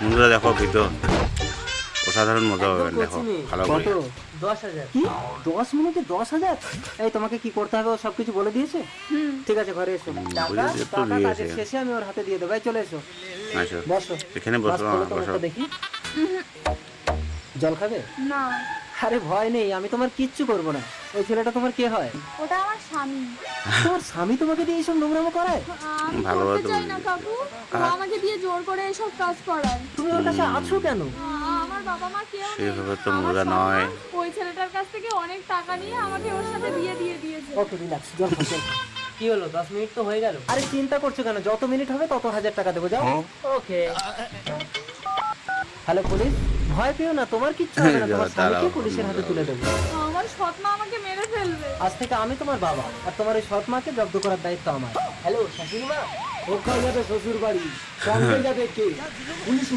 বন্ধুরা দেখো ভিতর অসাধারণ মজা হবে দেখো ভালো করে। 10,000 কি 10 মিনিটে 10,000? এই তোমাকে কি করতে হবে ও সবকিছু বলে দিয়েছে? ঠিক আছে ঘরে এসো। বলে দিয়ে তো টাকা দিয়েছে। কাজের শেষে আমি ওর হাতে দিয়ে দেবো। এই চলে এসো, আসো বসো। এখানে গ্লাস বসো খোলো তো বসো। মুখটা দেখি। জল খাবে? না, আরে ভয় নেই, আমি তোমার কিচ্ছু করবো না। ওই ছেলেটা তোমার কে হয়? ওটা আমার স্বামী। তোমার স্বামী তোমাকে দিয়ে এইসব নোংরামো করায়? আমি ভালো করতে তো চাই না বললি। কাকু, ও আমাকে দিয়ে জোর করে এসব কাজ করায়। তুমি ওর কাছে আছো কেন? আমার বাবা মা কেউ নেই। সেভাবে তো আমার মজা সৎ নয়। মা ওই ছেলেটার কাছ থেকে অনেক টাকা নিয়ে আমাকে ওর সাথে বিয়ে দিয়ে দিয়েছে। ওকে রিল্যাক্স, জল খাও। কি হলো 10 মিনিট তো হয়ে গেল। আরে চিন্তা করছো কেন? যত মিনিট হবে তত 1,000 টাকা দেবো, যাও। ওকে হ্যালো পুলিশ, ভয় পেও না, তোমার কিচ্ছু হবে না। তোমার স্বামীকে দাঁড়াও, পুলিশের হাতে তুলে দেবো। আমার সৎ মা আমাকে মেরে ফেলবে। আজ থেকে আমি তোমার বাবা, আর তোমার ওই সৎ মাকে জব্দ করার দায়িত্ব আমার। হ্যালো শাশুড়ি মা। ওখানে যাবে শ্বশুর বাড়ি, সঙ্গে যাবে কে? পুলিশ